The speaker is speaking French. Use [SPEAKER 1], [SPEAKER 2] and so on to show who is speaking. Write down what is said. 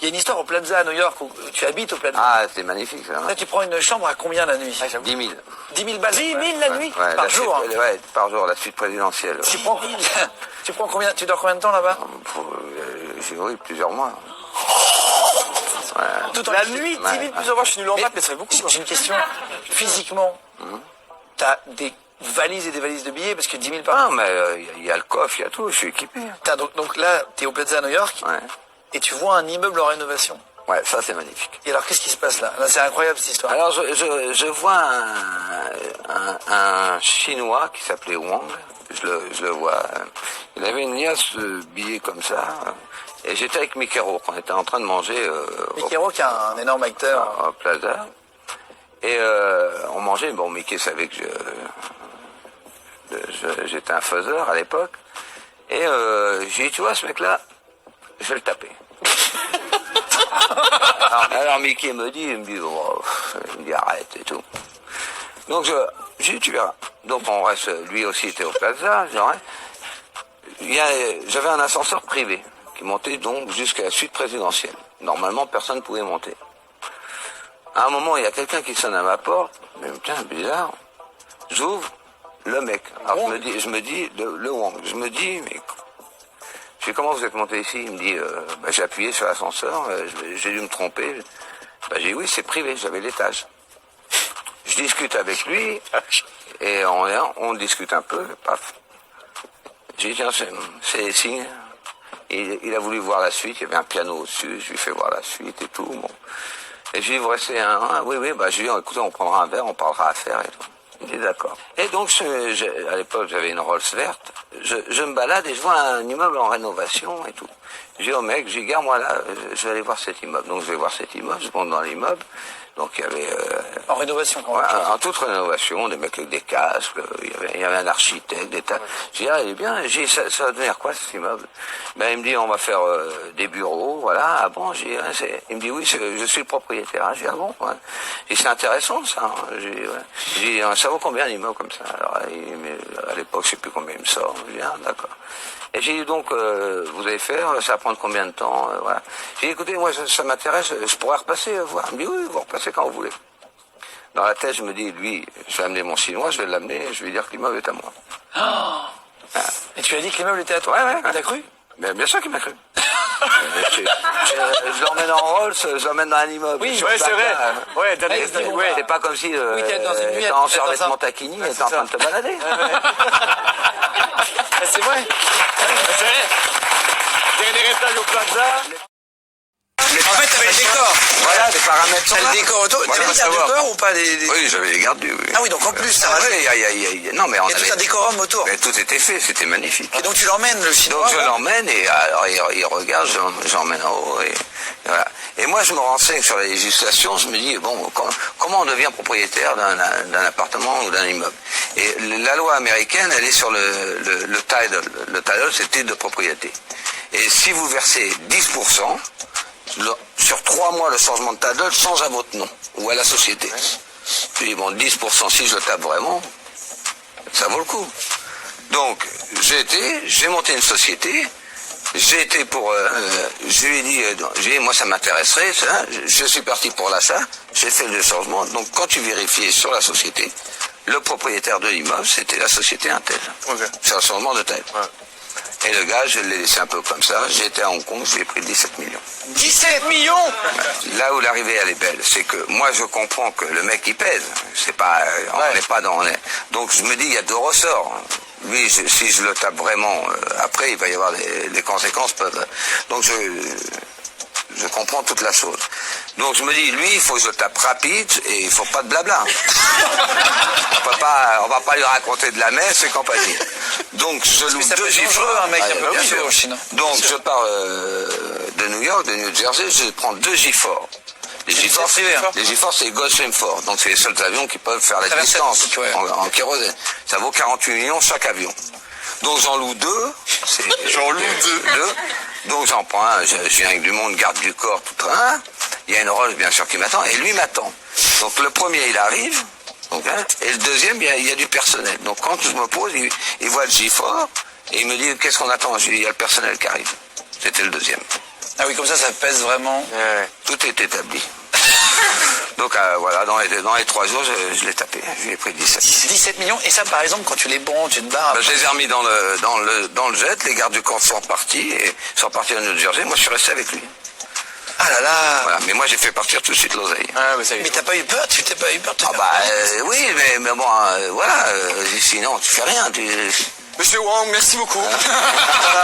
[SPEAKER 1] Il y a une histoire au Plaza à New York où tu habites au Plaza.
[SPEAKER 2] Ah, c'est magnifique, ça.
[SPEAKER 1] Là, tu prends une chambre à combien la nuit?
[SPEAKER 2] 10 000.
[SPEAKER 1] 10 000 balles. 10 000 la nuit?
[SPEAKER 2] Ouais,
[SPEAKER 1] par jour.
[SPEAKER 2] Ouais, par jour, la suite présidentielle.
[SPEAKER 1] Tu prends, tu prends combien? Tu dors combien de temps là-bas?
[SPEAKER 2] Oui, plusieurs mois.
[SPEAKER 1] Tout
[SPEAKER 3] La nuit, 10 000 plusieurs mois, je suis nul en maths, mais ça fait beaucoup.
[SPEAKER 1] J'ai une question. Physiquement, t'as des valises et des valises de billets parce que 10 000 par
[SPEAKER 2] Non, mais il y a le coffre, il y a tout, je suis équipé.
[SPEAKER 1] Donc là, t'es au Plaza à New York et tu vois un immeuble en rénovation.
[SPEAKER 2] Ouais, ça c'est magnifique.
[SPEAKER 1] Et alors, qu'est-ce qui se passe là? Là, c'est incroyable cette histoire.
[SPEAKER 2] Alors, je vois un Chinois qui s'appelait Wang. Je le vois. Il avait une liasse de billets comme ça. Et j'étais avec Mickey Rourke. On était en train de manger
[SPEAKER 1] Mickey Rourke, un énorme acteur.
[SPEAKER 2] au Plaza. Et on mangeait. Bon, Mickey savait que j'étais un faiseur à l'époque. Et j'ai dit, tu vois, ce mec-là, je vais le taper. alors Mickey il me dit, oh, arrête et tout. Donc j'ai dit, tu verras. Donc on reste, lui aussi était au Plaza. J'avais un ascenseur privé qui montait donc jusqu'à la suite présidentielle. Normalement, personne ne pouvait monter. À un moment, il y a quelqu'un qui sonne à ma porte. Mais putain, bizarre. J'ouvre, le mec. Alors je me dis, le Wang. Je me dis, mais je dis, comment vous êtes monté ici? Il me dit, j'ai appuyé sur l'ascenseur, j'ai dû me tromper. J'ai dit, oui, c'est privé, j'avais l'étage. Je discute avec lui, et on discute un peu, paf. J'ai dit, tiens, c'est les signes. Il a voulu voir la suite, il y avait un piano au-dessus, je lui fais voir la suite et tout. Bon. Et j'ai dit, vous restez oui, je lui ai dit, écoutez, on prendra un verre, on parlera affaires et tout. Il dit, d'accord. Et donc, à l'époque, j'avais une Rolls verte. Je me balade et je vois un immeuble en rénovation et tout. J'ai dit au mec, j'ai dit, garde-moi là, je vais aller voir cet immeuble. Donc, je vais voir cet immeuble, je monte dans l'immeuble. Donc, il y avait...
[SPEAKER 1] en rénovation, quand même.
[SPEAKER 2] En toute rénovation, des mecs avec des casques, il y avait un architecte, des tas... J'ai dit, il est bien. J'ai dit, ça va devenir quoi, cet immeuble? Il me dit, on va faire des bureaux, voilà. Ah bon? Il me dit, oui, je suis le propriétaire. J'ai dit, ah bon? Ouais. J'ai dit, c'est intéressant, ça. J'ai dit, ça vaut combien un immeuble comme ça? Alors, à l'époque, je sais plus combien il me sort. J'ai dit, ah, d'accord. Et j'ai dit, donc, vous allez faire, ça va prendre combien de temps? Voilà. J'ai dit, écoutez, moi, ça m'intéresse, je pourrais repasser voir. Il me dit, oui, vous repassez quand vous voulez. Dans la tête, je me dis, lui, je vais amener mon Chinois, je vais l'amener, je vais lui dire que l'immeuble est à moi.
[SPEAKER 1] Oh et tu as dit que l'immeuble était à toi?
[SPEAKER 2] Ouais.
[SPEAKER 1] Il t'a cru?
[SPEAKER 2] Mais bien sûr qu'il m'a cru. Je l'emmène en Rolls, je l'emmène dans un immeuble.
[SPEAKER 3] Oui, ouais, c'est vrai. Ouais,
[SPEAKER 2] c'est pas comme si
[SPEAKER 1] t'es
[SPEAKER 2] en survêtement Montacchini et t'es en train de te balader.
[SPEAKER 1] C'est vrai.
[SPEAKER 3] C'est vrai. Dernier étage au Plaza.
[SPEAKER 1] En fait, t'avais le décor.
[SPEAKER 2] Voilà, les paramètres sont
[SPEAKER 1] T'as
[SPEAKER 2] là.
[SPEAKER 1] le décor autour.
[SPEAKER 2] Voilà,
[SPEAKER 1] T'avais des gardes du corps ou pas
[SPEAKER 2] Oui, j'avais les gardes du... Oui.
[SPEAKER 1] Ah oui, donc en plus, ça va.
[SPEAKER 2] Non, mais on
[SPEAKER 1] Il y a
[SPEAKER 2] avait...
[SPEAKER 1] tout un décorum autour.
[SPEAKER 2] Mais tout était fait, c'était magnifique.
[SPEAKER 1] Et donc tu l'emmènes, le Chinois?
[SPEAKER 2] Donc je l'emmène et alors il regarde, j'emmène en haut et voilà. Et moi je me renseigne sur la législation, je me dis bon comment on devient propriétaire d'un appartement ou d'un immeuble. Et la loi américaine elle est sur le title. Le title c'est titre de propriété. Et si vous versez 10%, sur 3 mois le changement de title change à votre nom ou à la société. Je dis bon 10% si je le tape vraiment, ça vaut le coup. Donc, j'ai monté une société, j'ai été pour, je lui ai dit, moi ça m'intéresserait, je suis parti pour l'achat, j'ai fait le changement, donc quand tu vérifiais sur la société, le propriétaire de l'immeuble, c'était la société Intel. Okay. C'est un changement de taille. Ouais. Et le gars, je l'ai laissé un peu comme ça, j'étais à Hong Kong, je lui ai pris 17 millions.
[SPEAKER 1] 17 millions?
[SPEAKER 2] Là où l'arrivée elle est belle, c'est que moi je comprends que le mec il pèse, c'est pas, on n'est pas dans... Donc je me dis, il y a deux ressorts. Lui, si je le tape vraiment, après, il va y avoir des conséquences. Donc, je comprends toute la chose. Donc, je me dis, lui, il faut que je le tape rapide et il faut pas de blabla. On va pas lui raconter de la messe et compagnie. Donc, je loue 2 gifleurs.
[SPEAKER 1] Un mec un peu bien sûr, en Chine.
[SPEAKER 2] Donc, je pars de New York, de New Jersey, je prends 2 Giforts. Les Giforts, c'est Gulfstream 4. Donc, c'est les seuls avions qui peuvent faire la distance en kérosène. Ça vaut 48 millions chaque avion. Donc, j'en loue 2. J'en loue 2. Donc, j'en prends un. Je viens avec du monde, garde du corps, tout un. Il y a une Rolls, bien sûr, qui m'attend. Et lui m'attend. Donc, le premier, il arrive. Donc, et le deuxième, il y a du personnel. Donc, quand je me pose, il voit le Gifort. Et il me dit, qu'est-ce qu'on attend? Je lui dis, il y a le personnel qui arrive. C'était le deuxième.
[SPEAKER 1] Ah oui, comme ça pèse vraiment.
[SPEAKER 3] Ouais.
[SPEAKER 2] Tout est établi. Donc voilà, dans les 3 jours, je l'ai tapé. Je lui ai pris 17.
[SPEAKER 1] 17 millions. Et ça, par exemple, quand tu les bons, tu te barres.
[SPEAKER 2] Ben, je les ai remis dans le jet, les gardes du corps sont partis, et sont partis à New Jersey, moi je suis resté avec lui.
[SPEAKER 1] Ah là là.
[SPEAKER 2] Voilà, mais moi j'ai fait partir tout de suite l'oseille.
[SPEAKER 3] Ah, mais ça y est.
[SPEAKER 1] Mais t'as pas eu peur? Tu t'es pas eu peur de te
[SPEAKER 2] Ah
[SPEAKER 1] faire
[SPEAKER 2] bah
[SPEAKER 1] prendre
[SPEAKER 2] oui, mais bon, voilà, sinon tu fais rien.
[SPEAKER 3] Monsieur Wang, merci beaucoup. Voilà.